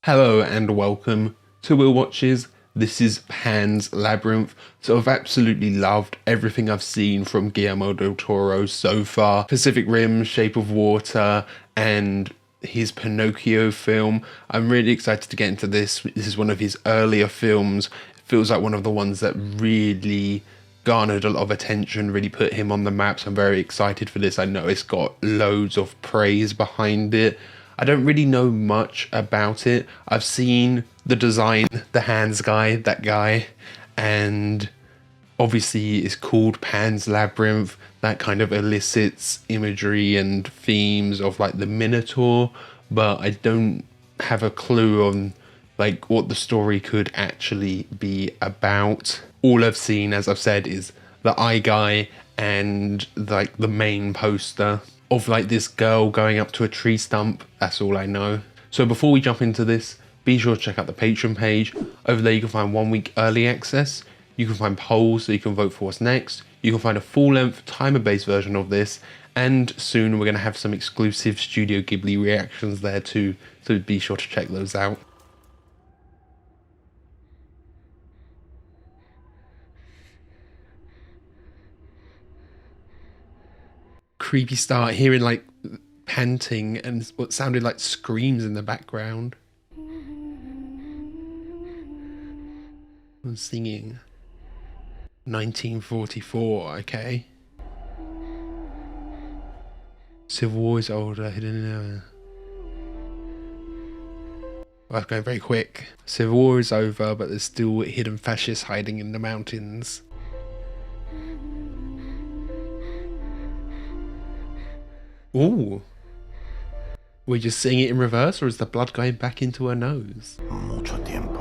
Hello and welcome to Will Watches. This is Pan's Labyrinth. So I've absolutely loved everything I've seen from Guillermo del Toro so far. Pacific Rim, Shape of Water, and his Pinocchio film. I'm really excited to get into this. This is one of his earlier films. It feels like one of the ones that really garnered a lot of attention, really put him on the map. So I'm very excited for this. I know it's got loads of praise behind it. I don't really know much about it. I've seen the design, the hands guy, that guy, and obviously it's called Pan's Labyrinth. That kind of elicits imagery and themes of like the Minotaur, but I don't have a clue on like what the story could actually be about. All I've seen, as I've said, is the eye guy and like the main poster of like this girl going up to a tree stump. That's all I know. So before we jump into this, be sure to check out the Patreon page. Over there you can find 1 week early access. You can find polls so you can vote for what's next. You can find a full-length timer-based version of this, and soon we're going to have some exclusive Studio Ghibli reactions there too, so be sure to check those out. Creepy start, hearing like panting and what sounded like screams in the background. And singing. 1944, okay. Civil War is older, hidden in well, that's going very quick. Civil War is over, but there's still hidden fascists hiding in the mountains. Ooh. We're just seeing it in reverse, or is the blood going back into her nose? Mucho tiempo.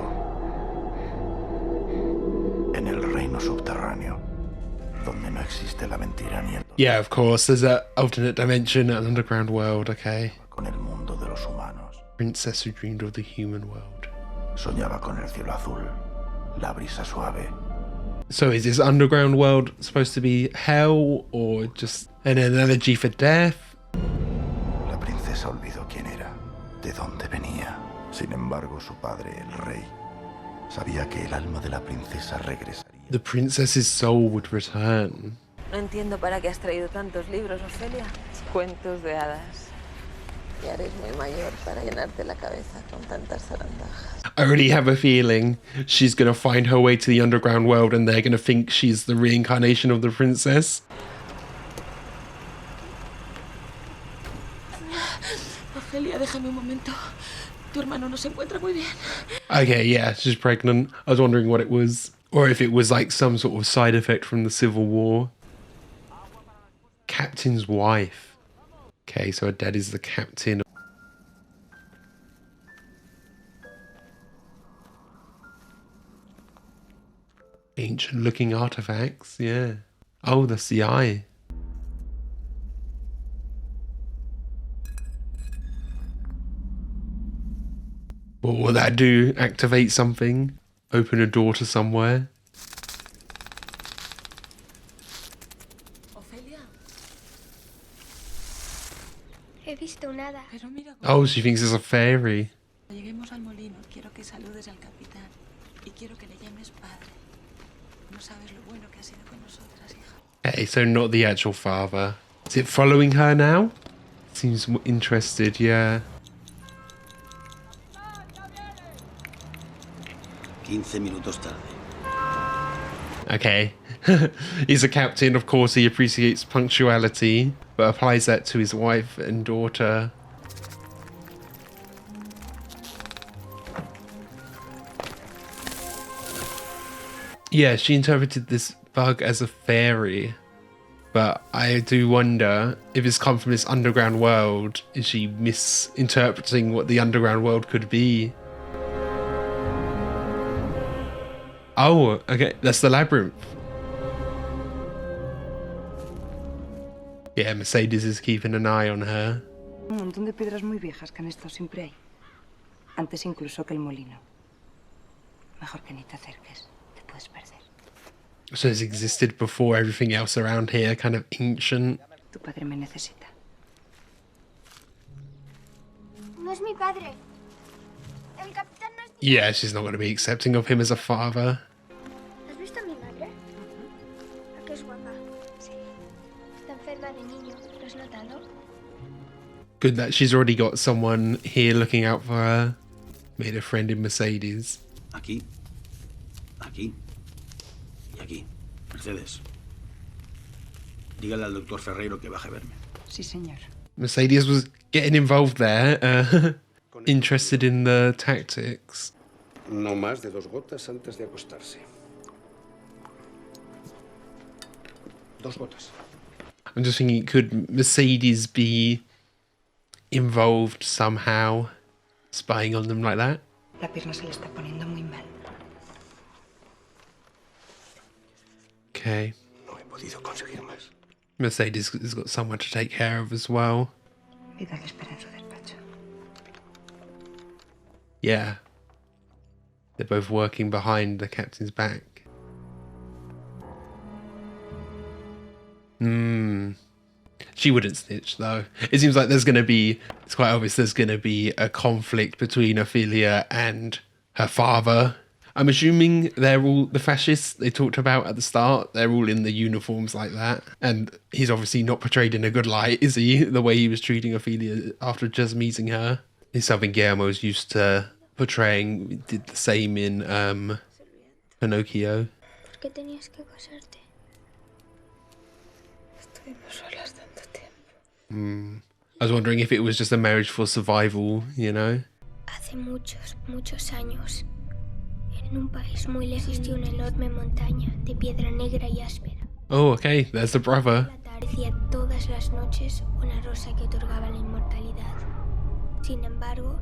En el reino subterráneo, donde no existe la mentira ni el dolor. Yeah, of course. There's an alternate dimension, an underground world, okay. Con el mundo de los humanos. Princess who dreamed of the human world. Soñaba con el cielo azul, la brisa suave. So is this underground world supposed to be hell, or just an analogy for death? La princesa olvidó quién era, de dónde venía. Sin embargo, su padre, el rey, sabía que el alma de la princesa regresaría. The princess's soul would return. No entiendo para qué has traído tantos libros, Ofelia. Cuentos de hadas. Ya eres muy mayor para llenarte la cabeza con tantas zarandajas. I already have a feeling she's gonna find her way to the underground world and they're gonna think she's the reincarnation of the princess. Ofelia, déjame un momento. Tu hermano no se encuentra muy bien. Okay, yeah, she's pregnant. I was wondering what it was. Or if it was like some sort of side effect from the Civil War. Captain's wife. Okay, so her dad is the captain. Ancient looking artifacts, yeah. Oh, that's the eye. What will that do? Activate something? Open a door to somewhere? Ofelia. He visto nada. Pero mira, Oh, she thinks it's a fairy. cuando lleguemos al molino, quiero que saludes al capitán y quiero que le llames padre. No sabes lo bueno que ha sido con nosotras, hija. Okay, so not the actual father. Is it following her now? Seems interested, yeah. 15 minutos tarde. Okay. He's a captain, of course he appreciates punctuality, but applies that to his wife and daughter. Yeah, she interpreted this bug as a fairy, but I do wonder if it's come from this underground world. Is she misinterpreting what the underground world could be? Oh, okay, that's the labyrinth. Yeah, Mercedes is keeping an eye on her. Un montón de piedras muy viejas que han estado siempre ahí. Antes incluso que el molino. Mejor que ni te acerques. Te puedes perder. So it's existed before everything else around here, kind of ancient. Tu padre me necesita. No es mi padre. El capitán nos dijo... Yeah, she's not going to be accepting of him as a father. ¿Has visto a mi madre? ¿A qué es guapa? Sí. Está enferma de niño. ¿Lo has notado? Good that she's already got someone here looking out for her. Made a friend in Mercedes. Aquí, aquí y aquí. Mercedes, dígale al doctor Ferreiro que baje a verme. Sí, señor. Mercedes was getting involved there, interested in the tactics. No más de 2 gotas antes de acostarse. 2 gotas. I'm just thinking, could Mercedes be involved somehow, spying on them like that? La pierna se le está poniendo muy mal. Okay. No he podido conseguir más. Mercedes has got someone to take care of as well. Vidal espera en su despacho. Yeah. They're both working behind the captain's back. She wouldn't snitch though. It seems like there's going to be, it's quite obvious there's going to be a conflict between Ophelia and her father. I'm assuming they're all the fascists they talked about at the start. They're all in the uniforms like that. And he's obviously not portrayed in a good light, is he? The way he was treating Ophelia after just meeting her. It's something Guillermo's used to portraying. He did the same in Pinocchio. ¿Por qué tenías que casarte? Estuvimos solas tanto tiempo. I was wondering if it was just a marriage for survival, you know? Hace muchos, muchos años, en un país muy lejos, existió una enorme montaña de piedra negra y áspera. Oh, okay, there's the brother. Aparecía todas las noches una rosa que otorgaba la inmortalidad. Sin embargo,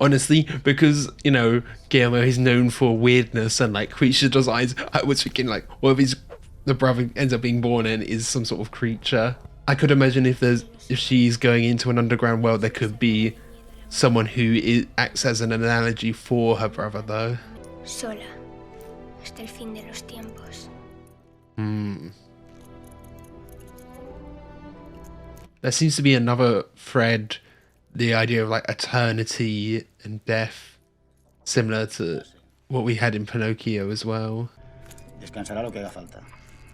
Honestly, because, you know, Guillermo is known for weirdness and like creature designs, I was thinking like, what if the brother ends up being born and is some sort of creature? I could imagine if she's going into an underground world, there could be someone who acts as an analogy for her brother though. sola, hasta el fin de los tiempos. There seems to be another thread, the idea of like eternity and death, similar to what we had in Pinocchio as well. Descansará lo que haga falta.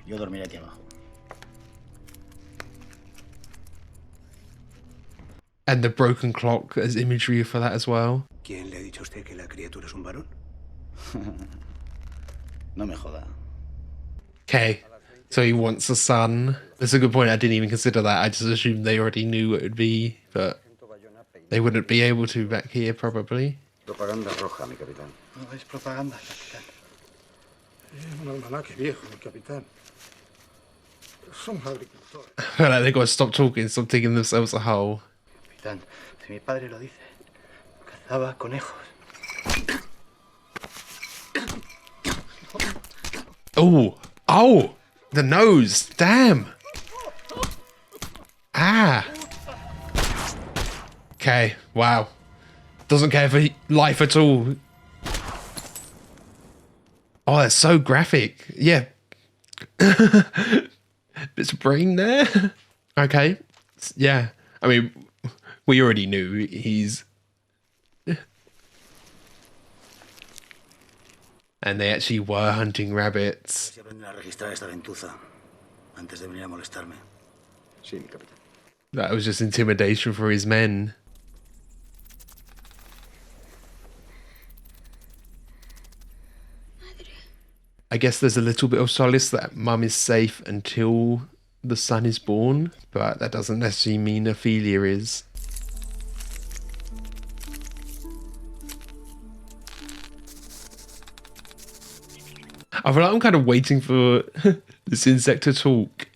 Yo dormiré aquí abajo. And the broken clock as imagery for that as well. ¿Quién le ha dicho a usted que la criatura es un varón? No me joda. Okay, so he wants a son. That's a good point. I didn't even consider that. I just assumed they already knew what it would be, but they wouldn't be able to back here probably. Propaganda roja, mi capitán. No es propaganda, capitán. Es un almanaque viejo, mi capitán. Somos agricultores. Like they got to stop talking, stop digging themselves a hole. Capitán, si mi padre lo dice, cazaba conejos. Oh, the nose, damn. Ah. Okay, wow. Doesn't care for life at all. Oh, that's so graphic. Yeah. Bits of brain there. Okay. Yeah. I mean, we already knew he's... And they actually were hunting rabbits. Si aprenden a registrar esta gentuza antes de venir a molestarme. Sí, mi capitán. That was just intimidation for his men. Madre, I guess there's a little bit of solace that Mum is safe until the son is born, but that doesn't necessarily mean Ophelia is. I feel like I'm kind of waiting for this insect to talk.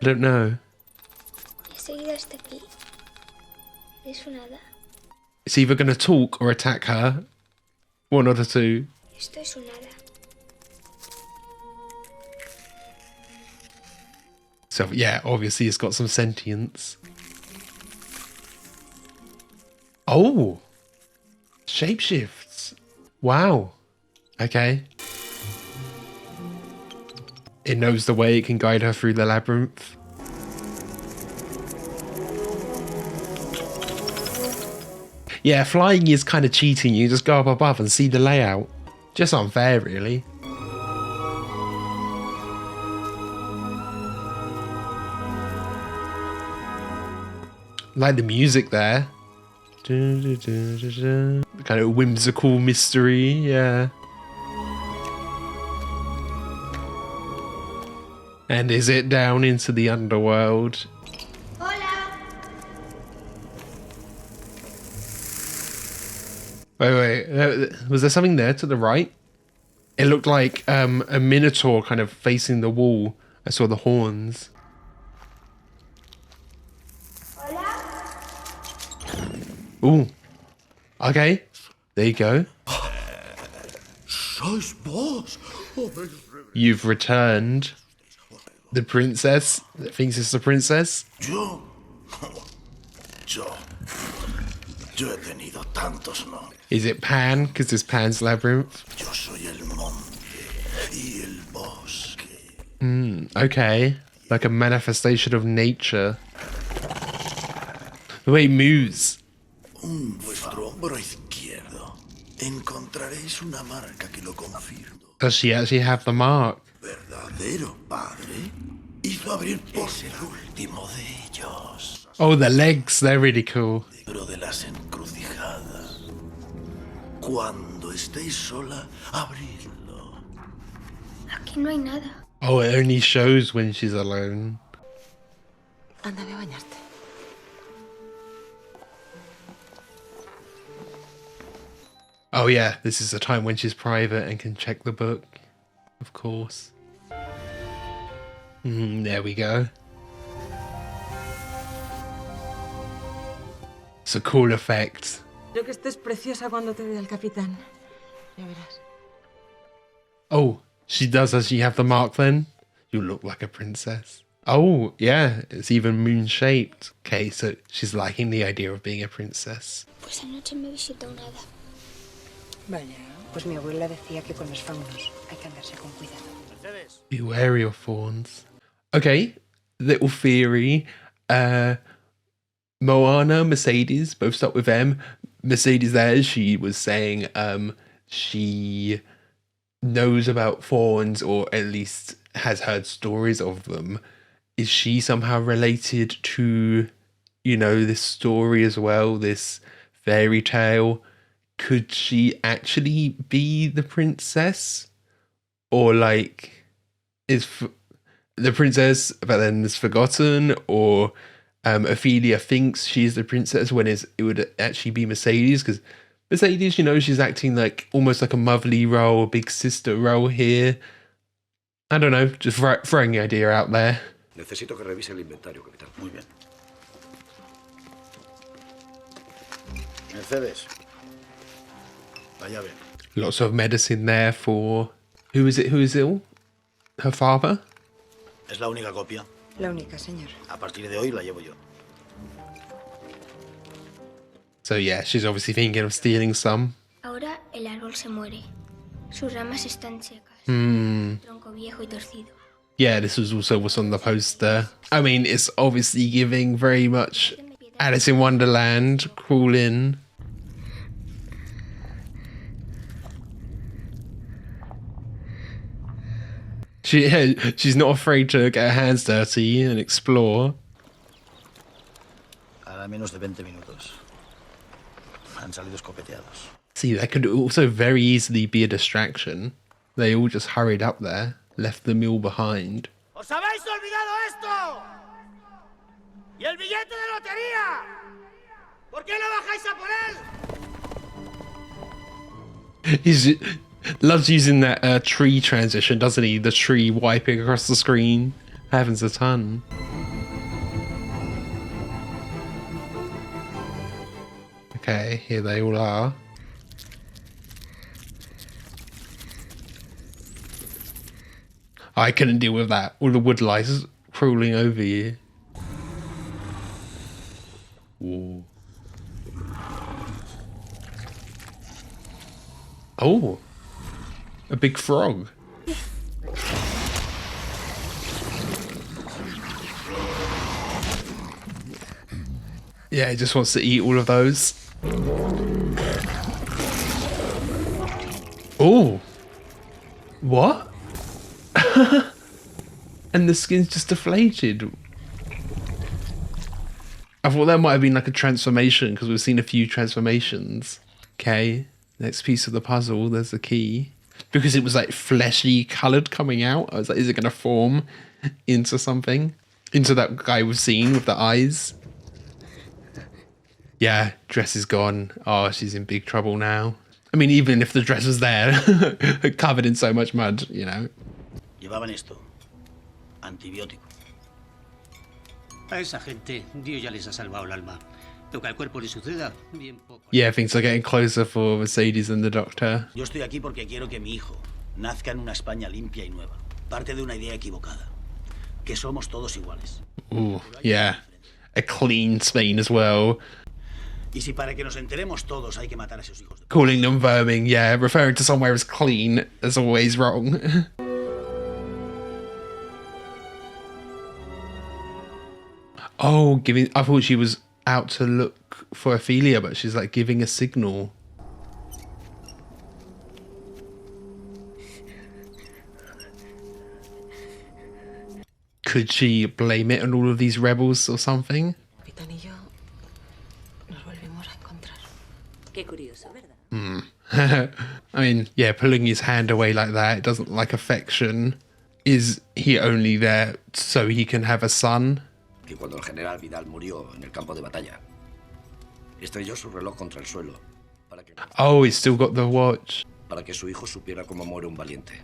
I don't know. he seguido hasta aquí. Es un hada. It's either going to talk or attack her. One or the two. Esto es un hada. So yeah, obviously it's got some sentience. Oh! Shapeshifts. Wow. Okay. It knows the way, it can guide her through the labyrinth. Yeah, flying is kind of cheating. You just go up above and see the layout. Just unfair, really. Like the music there. Kind of whimsical mystery, yeah. And is it down into the underworld? Hola. Wait, was there something there to the right? It looked like a minotaur kind of facing the wall. I saw the horns. Ooh. Okay. There you go. Sois vos. You've returned. The princess that thinks it's the princess. Yo he tenido tantos nombres. Is it Pan? Because it's Pan's Labyrinth. Yo soy el monte y el bosque. Okay. Like a manifestation of nature. The way he moves. En vuestro hombro izquierdo encontraréis una marca que lo confirma. Does she actually have the mark? Verdadero padre hizo abrir es el último de ellos. Oh, the legs. They're really cool. Libro de las encrucijadas. Cuando estéis sola, abridlo. Aquí no hay nada. Oh, it only shows when she's alone. Anda, ve a bañarte. Oh yeah, this is a time when she's private and can check the book. Of course. There we go. It's a cool effect. Creo que estés preciosa cuando te vea el capitán. Ya verás. Oh, she does actually have the mark then? You look like a princess. Oh, yeah, it's even moon-shaped. Okay, so she's liking the idea of being a princess. Pues anoche me visitó un hada. Vaya, pues mi abuela decía que con los faunos hay que andarse con cuidado. Be wary of fawns. Okay, little theory. Moana, Mercedes, both start with M. Mercedes there, she was saying she knows about fawns, or at least has heard stories of them. Is she somehow related to, you know, this story as well, this fairy tale? Could she actually be the princess? Or like, is the princess but then is forgotten? Or Ophelia thinks she's the princess when it would actually be Mercedes? Because Mercedes, you know, she's acting like almost like a motherly role, a big sister role here. I don't know, just throwing the idea out there. Necesito que revise el inventario, capitán. Muy bien. Mercedes. La llave. Lots of medicine there for... Who is it? Who is ill? Her father? Es la única copia. La única, señor. A partir de hoy la llevo yo. So yeah, she's obviously thinking of stealing some. Ahora el árbol se muere. Sus ramas están secas. Tronco viejo y torcido. Yeah, this was also what's on the poster. I mean, it's obviously giving very much Alice in Wonderland, crawl in. She's not afraid to get her hands dirty and explore. Hará menos de 20 minutos. Han salido escopeteados. See, that could also very easily be a distraction. They all just hurried up there, left the meal behind. ¡Os habéis olvidado esto! ¡Y el billete de lotería! ¿Por qué no bajáis a por él? He loves using that tree transition, doesn't he? The tree wiping across the screen. Happens a ton. Okay, here they all are. I couldn't deal with that. All the wood lice crawling over you. Whoa. Oh, a big frog. Yeah, he just wants to eat all of those. Oh. What? And the skin's just deflated. I thought that might have been like a transformation because we've seen a few transformations. Okay, next piece of the puzzle, there's the key. Because it was like fleshy coloured coming out, I was like, is it going to form into something? Into that guy we've seen with the eyes? Yeah, dress is gone. Oh, she's in big trouble now. I mean, even if the dress was there, covered in so much mud, you know. Llevaban esto. Antibiótico. A esa gente, Dios ya les ha salvado el alma. Lo que al cuerpo le suceda, bien poco. Yeah, things are getting closer for Mercedes and the Doctor. Yo estoy aquí porque quiero que mi hijo nazca en una España limpia y nueva. Parte de una idea equivocada. Que somos todos iguales. Ooh, yeah. A clean Spain as well. Y si para que nos enteremos todos hay que matar a esos hijos de... Calling them verming, yeah. Referring to somewhere as clean is always wrong. Oh, giving... I thought she was out to look for Ophelia, but she's like giving a signal. Could she blame it on all of these rebels or something? Capitán y yo nos volvimos a encontrar. Qué curioso, ¿verdad? I mean, yeah, pulling his hand away like that, it doesn't like affection. Is he only there so he can have a son? Que cuando el general Vidal murió en el campo de batalla, estrelló su reloj contra el suelo Oh, he's still got the watch. para que su hijo supiera cómo muere un valiente.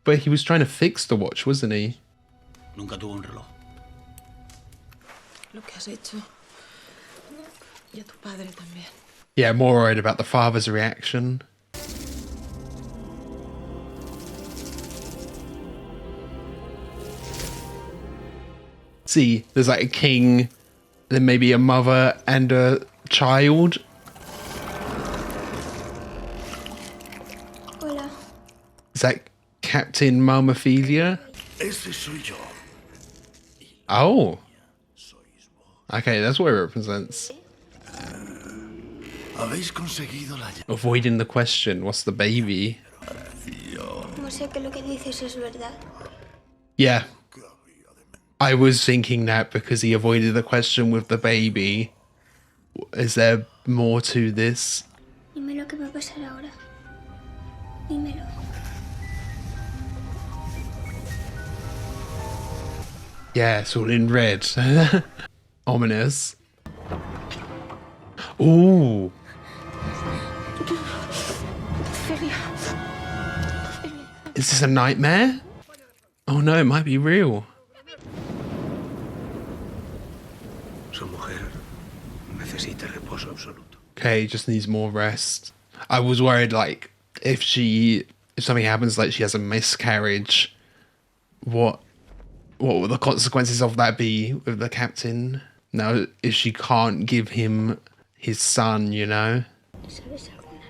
But he was trying to fix the watch, wasn't he? Nunca tuvo un reloj. Lo que has hecho. Y a tu padre también. Yeah, more worried about the father's reaction. See, there's like a king, then maybe a mother and a child. Hola. Is that Captain Marmophilia? Ese soy yo. Oh. Okay, that's what it represents. Habéis conseguido la llave. Avoiding the question, what's the baby? No sé que lo que dices es verdad. Yeah. I was thinking that because he avoided the question with the baby. Is there more to this? Dime lo que va a pasar ahora. Dímelo. Yeah, it's all in red. Ominous. Ooh. Is this a nightmare? Oh no, it might be real. Su mujer necesita reposo absoluto. Okay, just needs more rest. I was worried, like, if something happens, like she has a miscarriage, what will the consequences of that be with the captain? Now, if she can't give him his son, you know? ¿Sabes alguna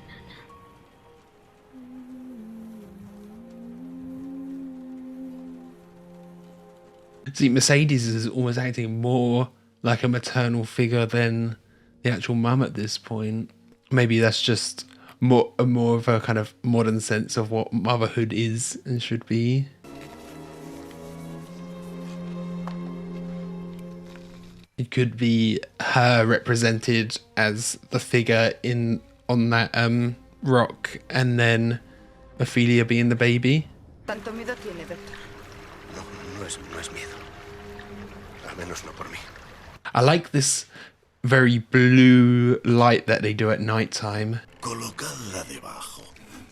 nana? See, Mercedes is almost acting more like a maternal figure than the actual mum at this point. Maybe that's just more of a kind of modern sense of what motherhood is and should be. It could be her represented as the figure on that rock, and then Ophelia being the baby. ¿Tanto miedo tiene, doctor? No es miedo. Al menos no por mí. I like this very blue light that they do at night time. Colocadla debajo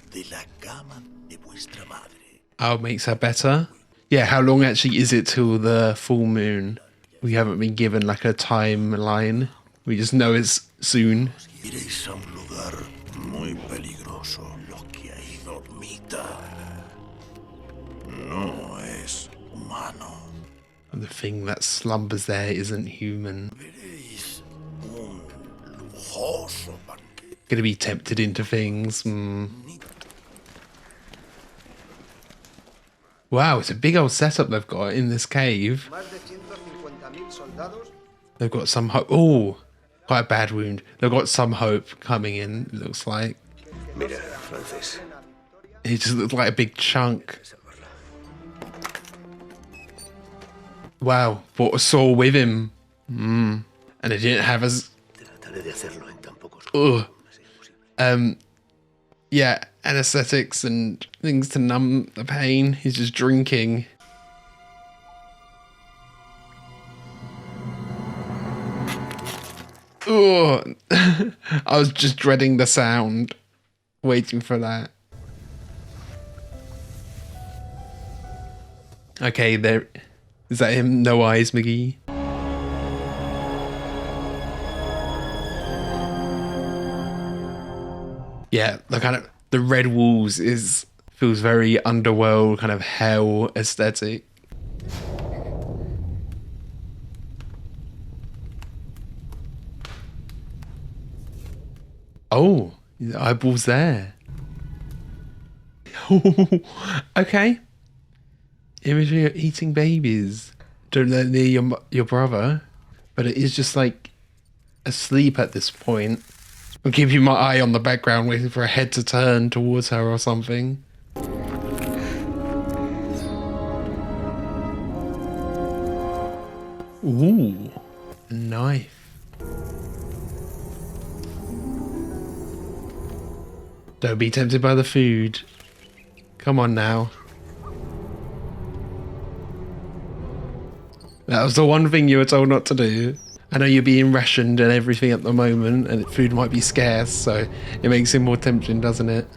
de la cama de vuestra madre. Oh, makes her better. Yeah, how long actually is it till the full moon? We haven't been given like a timeline. We just know it's soon. Iréis a un lugar muy peligroso. Lo que ahí dormita no es humano. And the thing that slumbers there isn't human. Veréis un lujoso banquete. Gonna be tempted into things. Wow, it's a big old setup they've got in this cave. They've got some... Oh, Quite a bad wound. They've got some hope coming in, it looks like. Mira, Francis. He just looks like a big chunk. Wow, brought a saw with him. And they didn't have as... yeah, anesthetics and things to numb the pain. He's just drinking. Oh, I was just dreading the sound, waiting for that. Okay, there. Is that him? No eyes, McGee. Yeah, the red walls feels very underworld, kind of hell aesthetic. Oh, the eyeballs there. Okay. Imagery of eating babies. Don't let near your brother. But it is just like asleep at this point. I'm keeping my eye on the background, waiting for a head to turn towards her or something. Ooh, a knife. Don't be tempted by the food. Come on now. That was the one thing you were told not to do. I know you're being rationed and everything at the moment, and food might be scarce, so it makes it more tempting, doesn't it?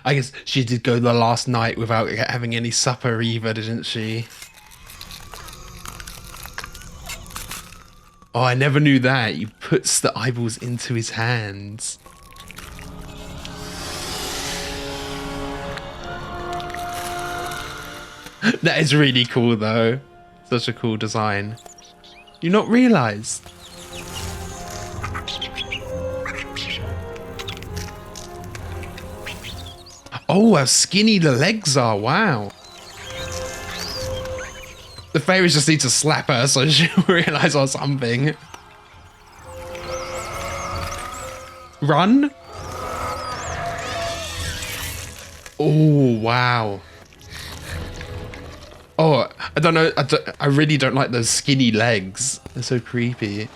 I guess she did go the last night without having any supper either, didn't she? Oh, I never knew that. He puts the eyeballs into his hands. That is really cool though. Such a cool design. You not realise? Oh, how skinny the legs are, wow. The fairies just need to slap her so she'll realise or something. Run? Oh, wow. Oh, I don't know. I really don't like those skinny legs. They're so creepy.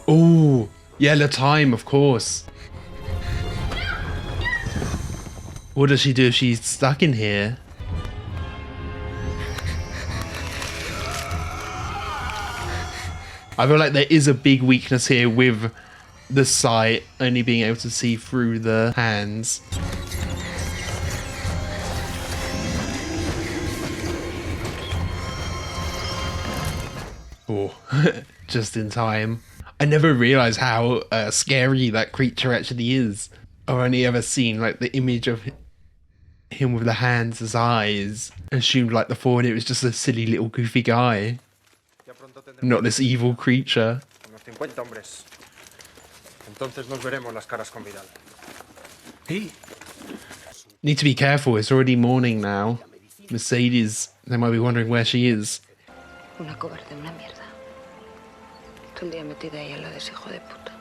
Oh, yeah, the time, of course. What does she do if she's stuck in here? I feel like there is a big weakness here with the sight, only being able to see through the hands. Oh, just in time. I never realized how scary that creature actually is. I've only ever seen like the image of him with the hands as eyes. Assumed like the forward it was just a silly little goofy guy. Not this evil creature. Need to be careful, it's already morning now. Mercedes, they might be wondering where she is. Una cobarde, una mierda. Todo el día metida ahí al lado de ese hijo de puta.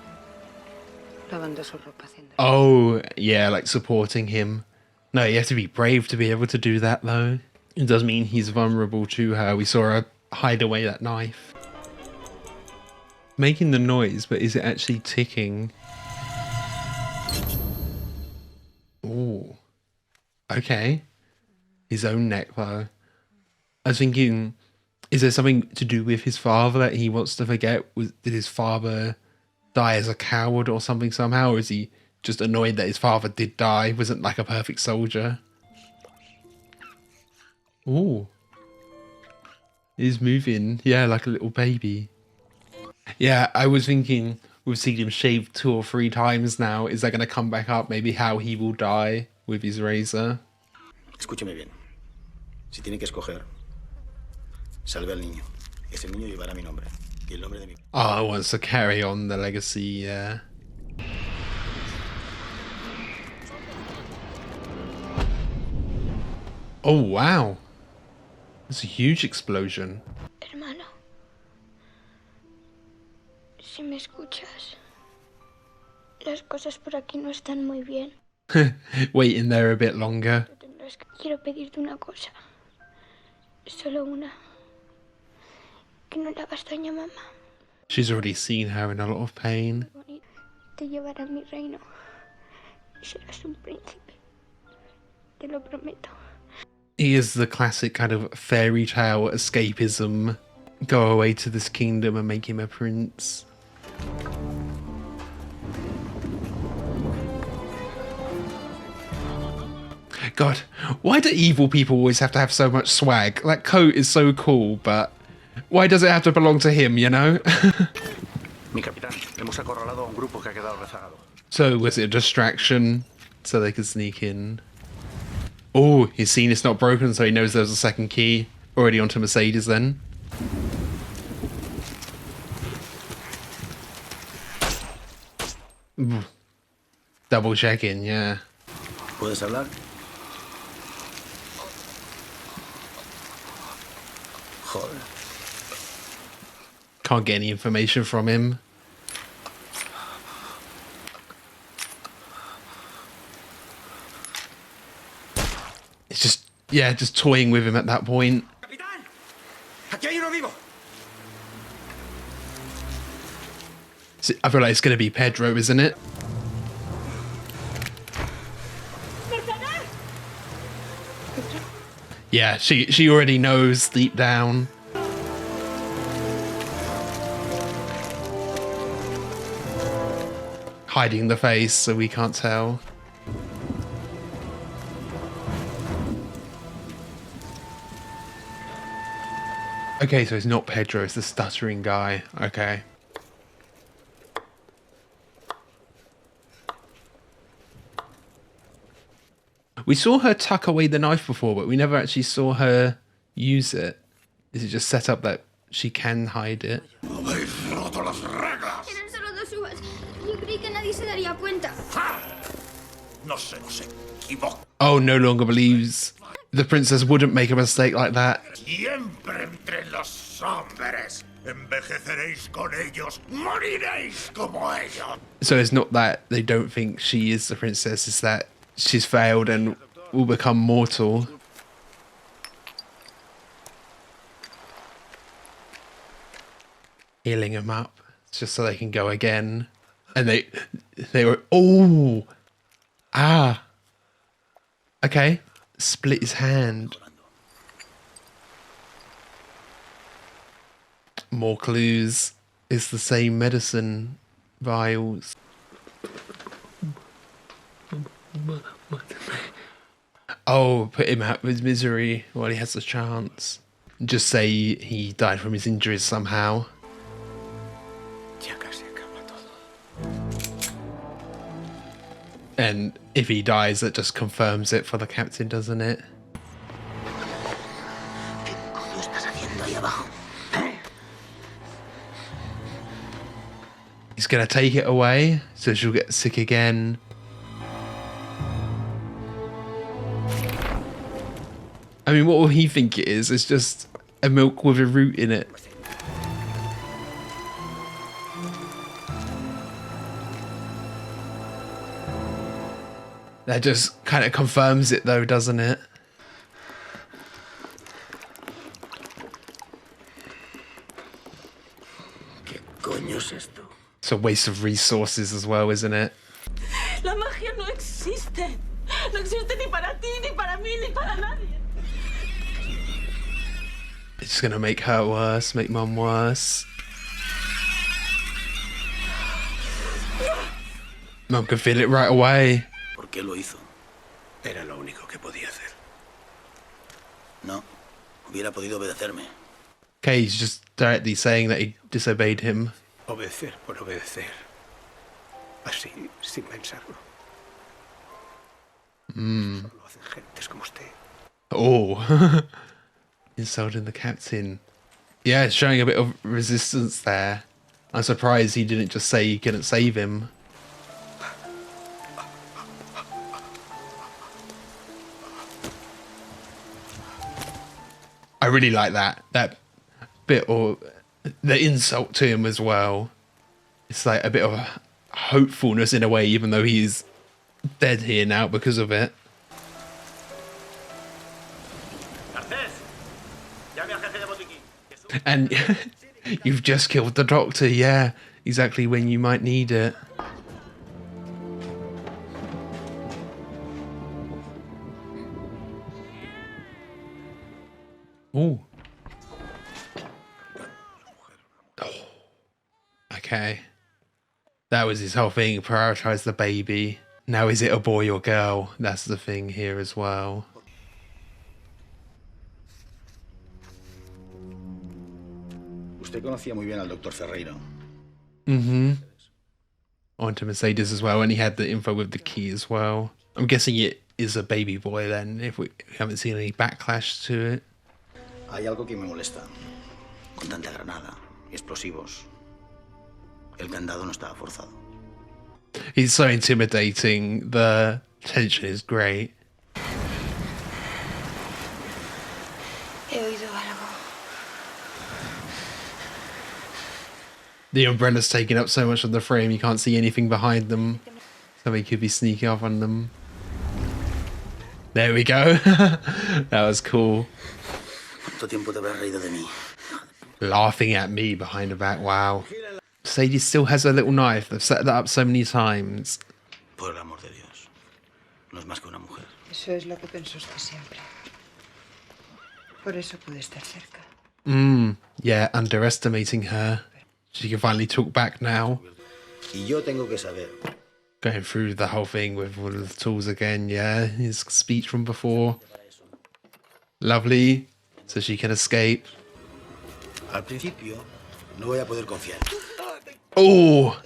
Lavando su ropa haciendo... Oh, yeah, like supporting him. No, you have to be brave to be able to do that, though. It does mean he's vulnerable to her. We saw her hide away that knife. Making the noise, but is it actually ticking? Ooh. Okay. His own neck, though. I was thinking... Is there something to do with his father that he wants to forget? Did his father die as a coward or something somehow? Or is he just annoyed that his father did die? Wasn't like a perfect soldier? Ooh. He's moving. Yeah, like a little baby. Yeah, I was thinking we've seen him shaved 2 or 3 times now. Is that going to come back up? Maybe how he will die with his razor? Escúcheme bien. Si tiene que escoger, salve al niño. Ese niño llevará mi nombre y el nombre de mi... Oh, it wants to carry on the legacy, yeah. Oh, wow. It's a huge explosion. Hermano, si me escuchas, las cosas por aquí no están muy bien. Wait in there a bit longer. Quiero pedirte una cosa. Solo una. Que no le hagas daño a mamá. She's already seen her in a lot of pain. Te llevaré a mi reino. Y serás un príncipe. Te lo prometo. He is the classic kind of fairy tale escapism. Go away to this kingdom and make him a prince. God, why do evil people always have to have so much swag? That coat is so cool, but why does it have to belong to him, you know? Mi capitán, hemos acorralado a un grupo que ha quedado rezagado. So was it a distraction so they could sneak in? Oh, he's seen it's not broken, so he knows there's a second key. Already onto Mercedes then. Double checking, yeah. ¿Puedes hablar? Joder. Can't get any information from him. It's just, yeah, just toying with him at that point. ¡Capitán! ¡Aquí hay uno vivo! I feel like it's going to be Pedro, isn't it? Yeah, she already knows deep down. Hiding the face so we can't tell. Okay, so it's not Pedro, it's the stuttering guy. Okay. We saw her tuck away the knife before, but we never actually saw her use it. Is it just set up that she can hide it? ¡Habéis roto las reglas! Eran solo 2 uvas. Yo creí que nadie se daría cuenta. No se nos equivoque. Oh, no longer believes the princess wouldn't make a mistake like that. Siempre entre los hombres. Envejeceréis con ellos. Moriréis como ellos. So it's not that they don't think she is the princess, it's that she's failed and will become mortal. Healing him up just so they can go again. And they were, oh, ah, okay, split his hand. More clues. It's the same medicine vials. Oh, put him out of his misery while he has the chance. Just say he died from his injuries somehow. Ya casi acaba todo. And if he dies, that just confirms it for the captain, doesn't it? ¿Qué coño estás haciendo ahí abajo? He's gonna take it away, so she'll get sick again. I mean, what will he think it is? It's just a milk with a root in it. That just kind of confirms it though, doesn't it? ¿Qué coño es esto? It's a waste of resources as well, isn't it? La magia no existe. No existe ni para ti, ni para mí, ni para nadie. It's just gonna make her worse, make Mum worse. Mum can feel it right away. ¿Por qué lo hizo? Era lo único que podía hacer. No, hubiera podido obedecerme. Okay, he's just directly saying that he disobeyed him. Obedecer por obedecer. Así, sin pensarlo. Solo lo hacen gentes como usted. Oh, insulting the captain. Yeah, it's showing a bit of resistance there. I'm surprised he didn't just say he couldn't save him. really like that bit, or the insult to him as well. It's like a bit of a hopefulness in a way, even though he's dead here now because of it. And you've just killed the doctor, yeah, exactly when you might need it. Ooh. Oh. Okay. That was his whole thing, prioritize the baby. Now is it a boy or girl? That's the thing here as well. Usted conocía muy bien al Dr. Ferreiro. On to Mercedes as well, and he had the info with the key as well. I'm guessing it is a baby boy then, if we haven't seen any backlash to it. Hay algo que me molesta. Con tanta granada y explosivos. El candado no estaba forzado. He's so intimidating. The tension is great. He oído algo. The umbrella's taking up so much of the frame, you can't see anything behind them. Somebody could be sneaking up on them. There we go. That was cool. ¿Cuánto tiempo te habrás reído de mí? Laughing at me behind the back, wow. Sadie still has her little knife. They've set that up so many times. Por el amor de Dios. No es más que una mujer. Eso es lo que pensó usted siempre. Por eso pude estar cerca. Yeah, underestimating her. She can finally talk back now. Y yo tengo que saber. Going through the whole thing with all of the tools again, yeah. His speech from before. Lovely. So she can escape. Al principio, no voy a poder confiar. Oh,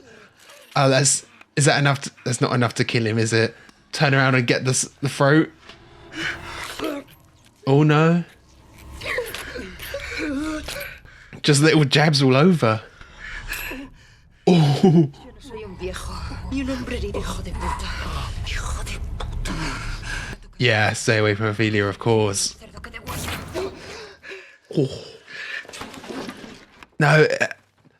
is that enough? That's not enough to kill him, is it? Turn around and get the throat. Oh no! Just little jabs all over. Oh. Soy un viejo y un hombre hijo de puta. Hijo de puta. Yeah, stay away from Ophelia, of course. Oh. No,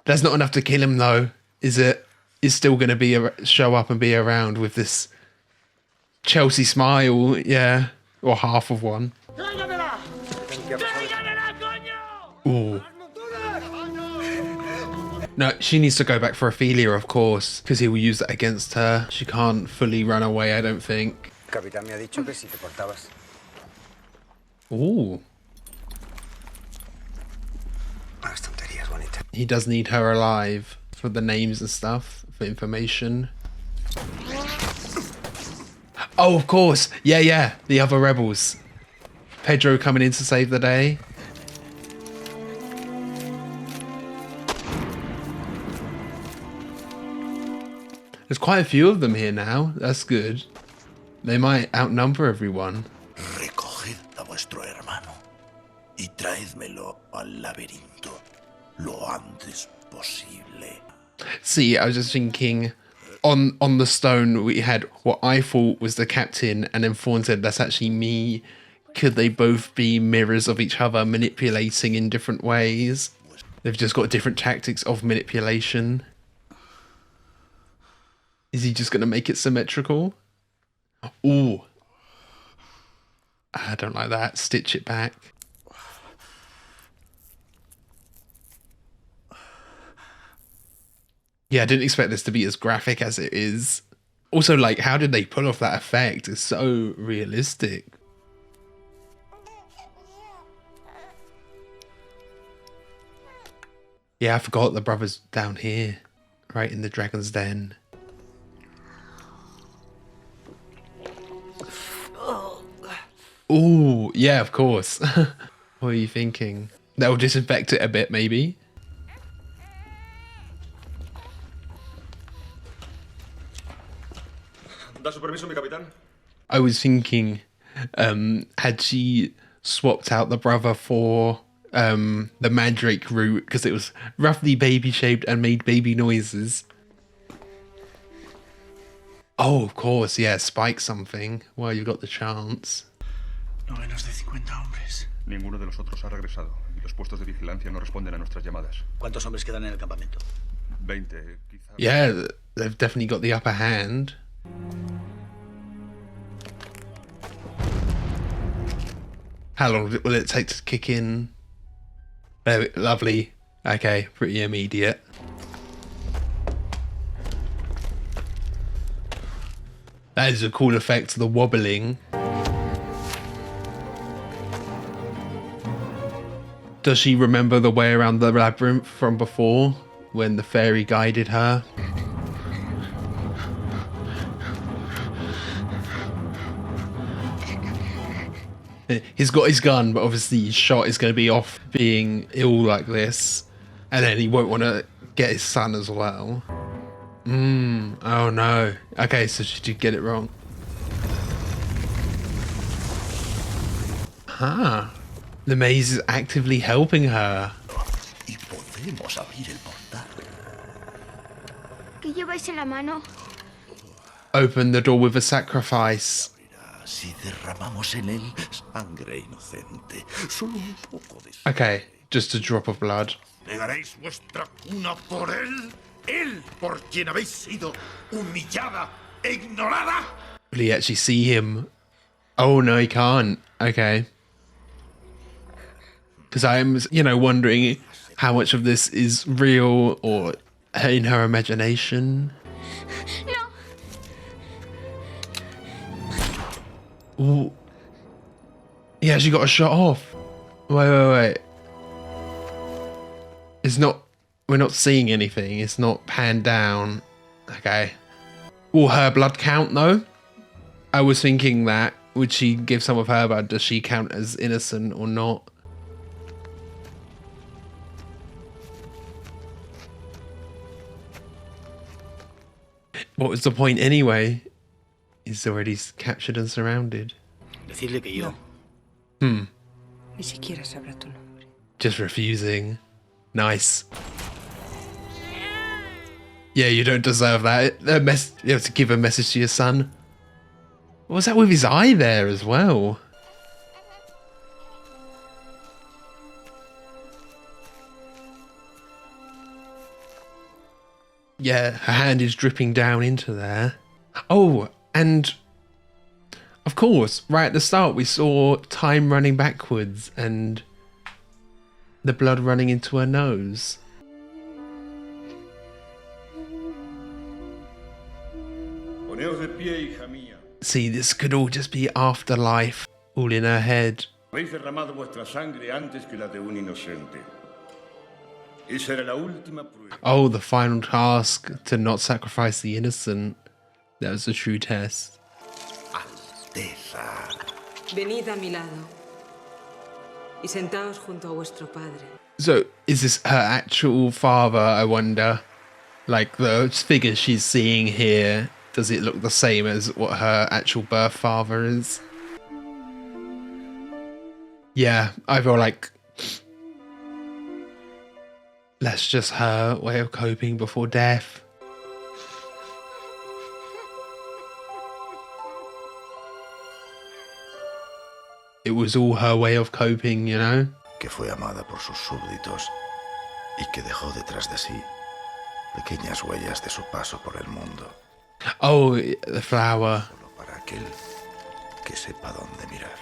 that's not enough to kill him, though, is it? He's still going to show up and be around with this Chelsea smile, yeah, or half of one. Ooh. No, she needs to go back for Ophelia, of course, because he will use that against her. She can't fully run away, I don't think. Capitán me ha dicho que si te portabas. Ooh. Las tonterías, bonita. He does need her alive for the names and stuff, for information. Oh, of course. Yeah. The other rebels. Pedro coming in to save the day. There's quite a few of them here now. That's good. They might outnumber everyone. Recoged a vuestro hermano y traédmelo al laberinto lo antes posible. See, I was just thinking, on the stone we had what I thought was the captain, and then Fawn said that's actually me. Could they both be mirrors of each other, manipulating in different ways? They've just got different tactics of manipulation. Is he just going to make it symmetrical? Ooh. I don't like that. Stitch it back. Yeah, I didn't expect this to be as graphic as it is. Also, like, how did they pull off that effect? It's so realistic. Yeah, I forgot the brother's down here, right in the dragon's den. Ooh, yeah, of course. What are you thinking? That'll disinfect it a bit, maybe. ¿Da su permiso, mi capitán? I was thinking, had she swapped out the brother for the mandrake root, because it was roughly baby-shaped and made baby noises. Oh, of course, yeah, spike something while you got the chance. No menos de 50 hombres. Ninguno de los otros ha regresado y los puestos de vigilancia no responden a nuestras llamadas. ¿Cuántos hombres quedan en el campamento? 20, quizá. Yeah, they've definitely got the upper hand. How long will it take to kick in? Oh, lovely. Okay, pretty immediate. That is a cool effect, the wobbling. Does she remember the way around the labyrinth from before, when the fairy guided her? He's got his gun, but obviously his shot is going to be off being ill like this. And then he won't want to get his son as well. Oh no. Okay, so she did get it wrong. Huh. The maze is actively helping her. Y podemos abrir el portal. ¿Qué lleváis en la mano? Open the door with a sacrifice. Si derramamos en él sangre inocente, solo un poco de sangre. Okay, just a drop of blood. ¿Negaréis vuestra cuna por él? ¿Él por quien habéis sido humillada e ignorada? Will he actually see him? Oh no, he can't. Okay. Because I'm, wondering how much of this is real or in her imagination. No. Ooh. Yeah, she got a shot off. Wait. It's not, we're not seeing anything. It's not panned down. Okay. Will her blood count though? I was thinking that. Would she give some of her blood? Does she count as innocent or not? What was the point anyway? He's already captured and surrounded. Decirle que yo. Ni siquiera sabrá tu nombre. Just refusing. Nice. Yeah, you don't deserve that. You have to give a message to your son. What was that with his eye there as well? Yeah, her hand is dripping down into there. Oh, and of course, right at the start we saw time running backwards and the blood running into her nose. Poneos de pie, hija mía. See, this could all just be afterlife, all in her head. Habéis derramado vuestra sangre antes que la de un inocente. Esa era la última prueba. Oh, the final task, to not sacrifice the innocent. That was the true test. Alteza. Venid a mi lado y sentaos junto a vuestro padre. So, is this her actual father, I wonder? Like, the figure she's seeing here, does it look the same as what her actual birth father is? Yeah, I feel like that's just her way of coping before death. It was all her way of coping, you know? Que fue amada por sus súbditos y que dejó detrás de sí pequeñas huellas de su paso por el mundo. Oh, the flower. Solo para aquel que sepa dónde mirar.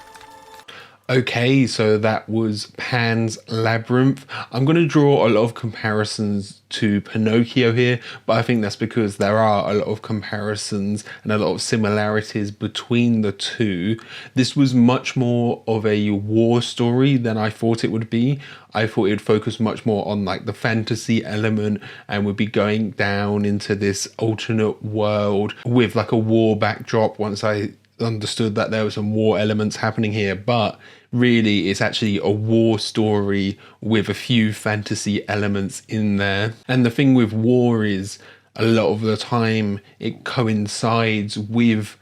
Okay, so that was Pan's Labyrinth. I'm going to draw a lot of comparisons to Pinocchio here, but I think that's because there are a lot of comparisons and a lot of similarities between the two. This was much more of a war story than I thought it would be. I thought it would focus much more on like the fantasy element and would be going down into this alternate world with like a war backdrop once I understood that there were some war elements happening here, but really it's actually a war story with a few fantasy elements in there. And the thing with war is a lot of the time it coincides with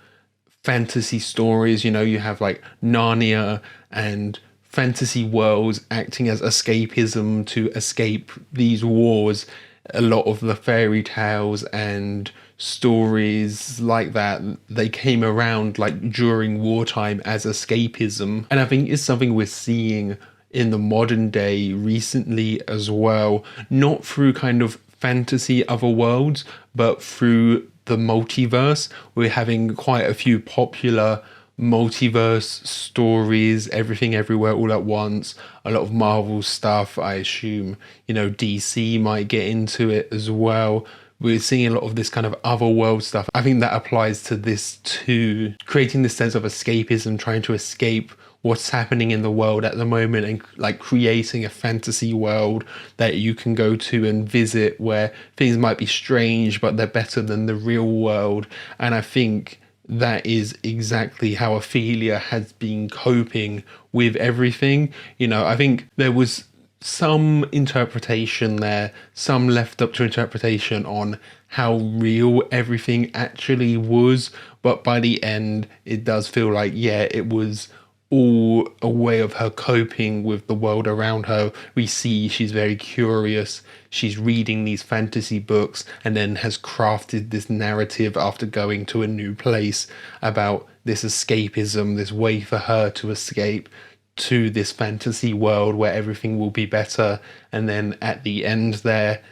fantasy stories. You know, you have like Narnia and fantasy worlds acting as escapism to escape these wars. A lot of the fairy tales and stories like that, they came around like during wartime as escapism. And I think it's something we're seeing in the modern day recently as well, not through kind of fantasy other worlds, but through the multiverse. We're having quite a few popular multiverse stories, Everything Everywhere All at Once, a lot of Marvel stuff. I assume, you know, DC might get into it as well. We're seeing a lot of this kind of otherworld stuff. I think that applies to this too, creating this sense of escapism, trying to escape what's happening in the world at the moment, and like creating a fantasy world that you can go to and visit where things might be strange but they're better than the real world. And I think that is exactly how Ophelia has been coping with everything. You know, I think there was some interpretation there, some left up to interpretation on how real everything actually was, but by the end it does feel like, yeah, it was all a way of her coping with the world around her. We see she's very curious, she's reading these fantasy books, and then has crafted this narrative after going to a new place about this escapism, this way for her to escape to this fantasy world where everything will be better. And then at the end there,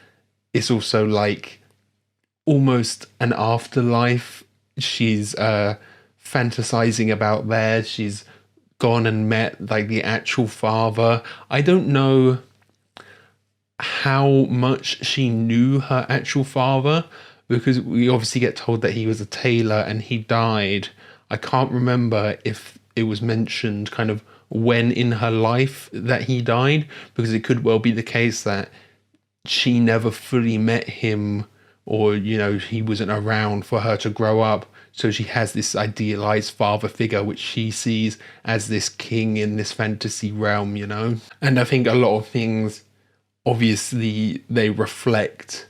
it's also like almost an afterlife she's fantasizing about there. She's gone and met like the actual father. I don't know how much she knew her actual father, because we obviously get told that he was a tailor and he died. I can't remember if it was mentioned kind of when in her life that he died, because it could well be the case that she never fully met him, or, you know, he wasn't around for her to grow up. So she has this idealized father figure, which she sees as this king in this fantasy realm, you know? And I think a lot of things, obviously, they reflect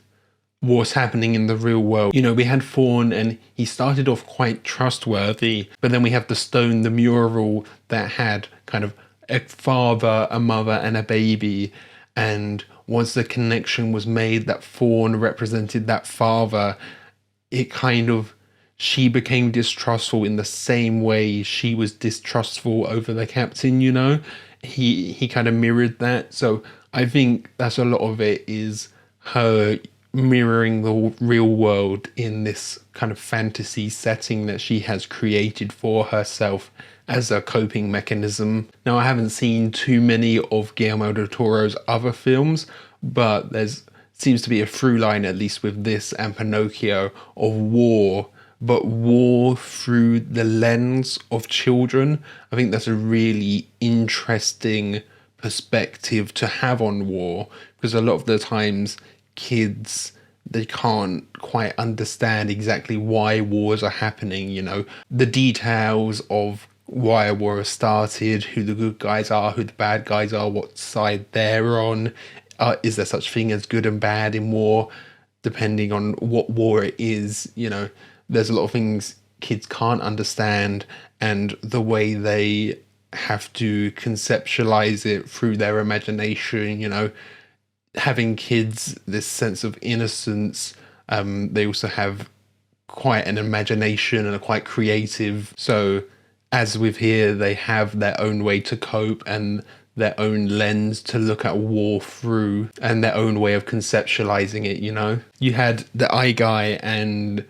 what's happening in the real world. You know, we had Fawn and he started off quite trustworthy, but then we have the stone, the mural that had kind of a father, a mother and a baby. And once the connection was made that Fawn represented that father, it kind of, she became distrustful in the same way she was distrustful over the captain, you know? He kind of mirrored that. So I think that's a lot of it, is her mirroring the real world in this kind of fantasy setting that she has created for herself as a coping mechanism. Now, I haven't seen too many of Guillermo del Toro's other films, but there's seems to be a through line, at least with this and Pinocchio, of war, but war through the lens of children. I think that's a really interesting perspective to have on war, because a lot of the times kids, they can't quite understand exactly why wars are happening, you know, the details of why a war has started, who the good guys are, who the bad guys are, what side they're on. Is there such thing as good and bad in war, depending on what war it is, you know? There's a lot of things kids can't understand, and the way they have to conceptualize it through their imagination, you know, having kids this sense of innocence. They also have quite an imagination and are quite creative. So as with here, they have their own way to cope and their own lens to look at war through, and their own way of conceptualizing it, you know? You had the eye guy and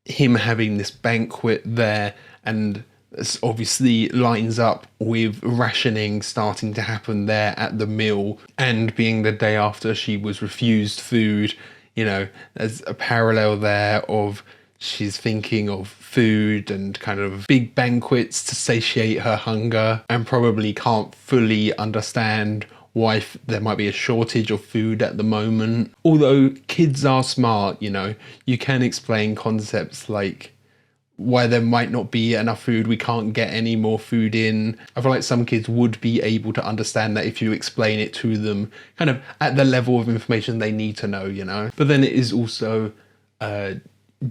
him having this banquet there, and this obviously lines up with rationing starting to happen there at the mill, and being the day after she was refused food. You know, there's a parallel there of she's thinking of food and kind of big banquets to satiate her hunger, and probably can't fully understand why there might be a shortage of food at the moment. Although kids are smart, you know, you can explain concepts like why there might not be enough food, we can't get any more food in. I feel like some kids would be able to understand that if you explain it to them kind of at the level of information they need to know, you know. But then it is also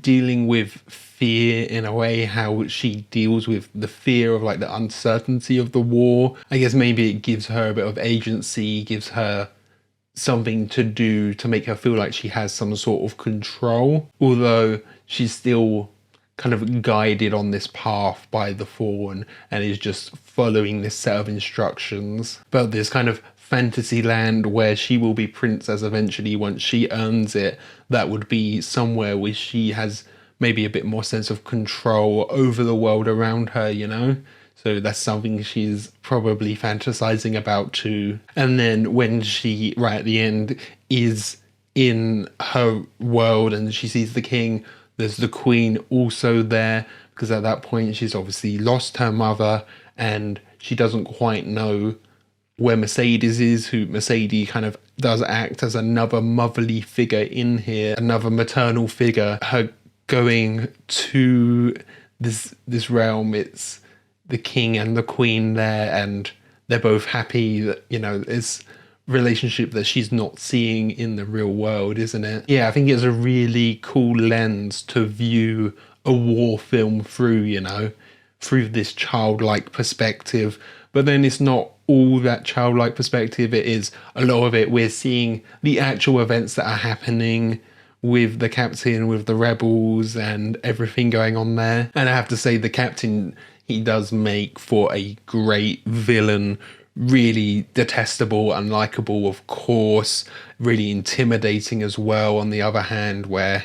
dealing with fear in a way, how she deals with the fear of like the uncertainty of the war. I guess maybe it gives her a bit of agency, gives her something to do to make her feel like she has some sort of control, although she's still kind of guided on this path by the Fawn and is just following this set of instructions. But this kind of fantasy land where she will be princess eventually once she earns it, that would be somewhere where she has maybe a bit more sense of control over the world around her, you know? So that's something she's probably fantasizing about too. And then when she, right at the end, is in her world and she sees the king, there's the queen also there, because at that point she's obviously lost her mother and she doesn't quite know where Mercedes is, who Mercedes kind of does act as another motherly figure in here, another maternal figure. Her going to this realm, it's the king and the queen there, and they're both happy that, you know, it's relationship that she's not seeing in the real world, isn't it? Yeah, I think it's a really cool lens to view a war film through, you know, through this childlike perspective. But then it's not all that childlike perspective. It is a lot of it we're seeing the actual events that are happening with the captain, with the rebels and everything going on there. And I have to say, the captain, he does make for a great villain. Really detestable, unlikable, of course, really intimidating as well, on the other hand, where,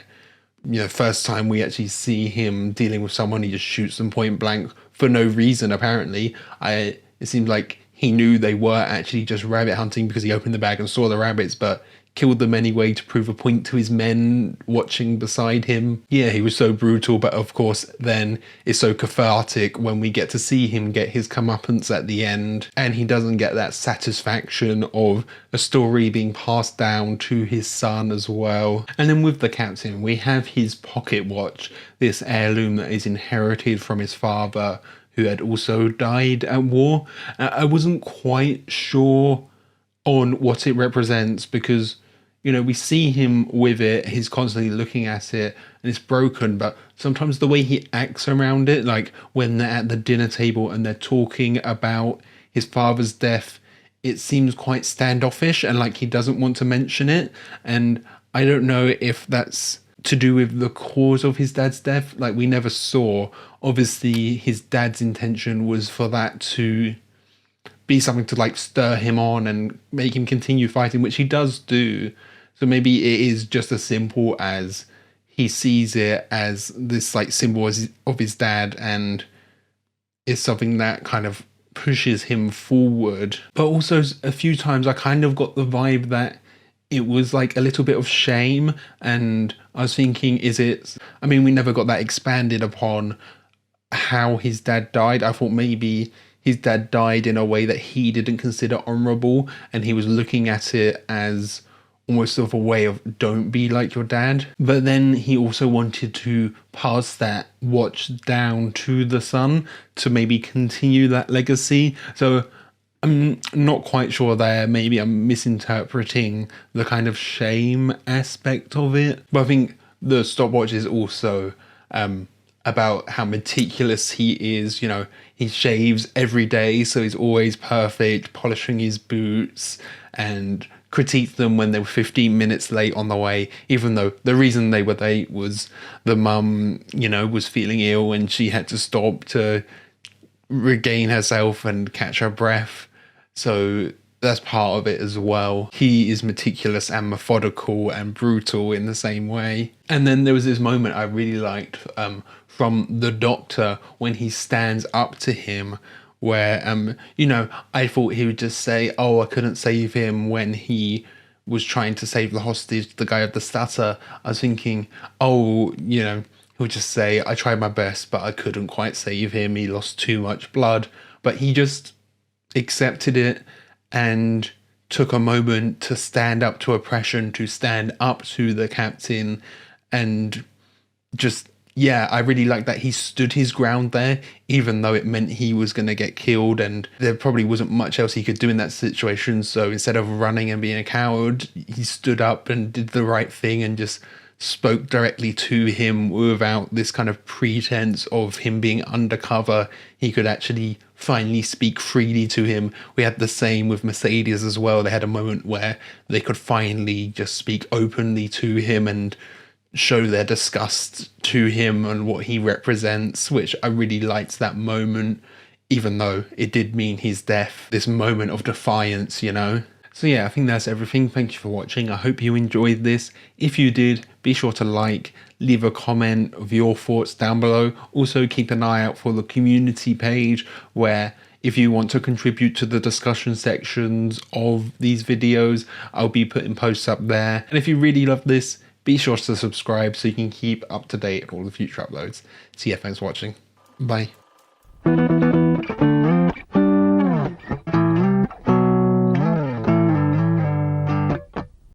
you know, first time we actually see him dealing with someone, he just shoots them point blank for no reason, apparently. It seems like he knew they were actually just rabbit hunting because he opened the bag and saw the rabbits, but killed them anyway to prove a point to his men watching beside him. Yeah, he was so brutal, but of course then it's so cathartic when we get to see him get his comeuppance at the end, and he doesn't get that satisfaction of a story being passed down to his son as well. And then with the captain, we have his pocket watch, this heirloom that is inherited from his father, who had also died at war. I wasn't quite sure on what it represents because, you know, we see him with it, he's constantly looking at it, and it's broken, but sometimes the way he acts around it, like when they're at the dinner table and they're talking about his father's death, it seems quite standoffish and like he doesn't want to mention it. And I don't know if that's to do with the cause of his dad's death. Like, we never saw. Obviously, his dad's intention was for that to be something to like stir him on and make him continue fighting, which he does do. So maybe it is just as simple as he sees it as this like symbol of his dad, and is something that kind of pushes him forward. But also a few times I kind of got the vibe that it was like a little bit of shame, and I was thinking, is it, I mean, we never got that expanded upon how his dad died. I thought maybe his dad died in a way that he didn't consider honourable, and he was looking at it as almost sort of a way of don't be like your dad. But then he also wanted to pass that watch down to the son to maybe continue that legacy. So I'm not quite sure there. Maybe I'm misinterpreting the kind of shame aspect of it. But I think the stopwatch is also about how meticulous he is. You know, he shaves every day, so he's always perfect, polishing his boots, and critiqued them when they were 15 minutes late on the way, even though the reason they were late was the mum, you know, was feeling ill and she had to stop to regain herself and catch her breath. So that's part of it as well. He is meticulous and methodical and brutal in the same way. And then there was this moment I really liked from the doctor when he stands up to him, where, you know, I thought he would just say, oh, I couldn't save him when he was trying to save the hostage, the guy with the stutter. I was thinking, oh, you know, he'll just say, I tried my best, but I couldn't quite save him. He lost too much blood. But he just accepted it and took a moment to stand up to oppression, to stand up to the captain, and just, yeah, I really like that he stood his ground there, even though it meant he was going to get killed and there probably wasn't much else he could do in that situation. So instead of running and being a coward, he stood up and did the right thing and just spoke directly to him without this kind of pretense of him being undercover. He could actually finally speak freely to him. We had the same with Mercedes as well. They had a moment where they could finally just speak openly to him and show their disgust to him and what he represents, which I really liked that moment, even though it did mean his death. This moment of defiance, you know? So yeah, I think that's everything. Thank you for watching. I hope you enjoyed this. If you did, be sure to like, leave a comment of your thoughts down below. Also keep an eye out for the community page, where if you want to contribute to the discussion sections of these videos, I'll be putting posts up there. And if you really love this, be sure to subscribe so you can keep up to date on all the future uploads. So yeah, thanks for watching. Bye.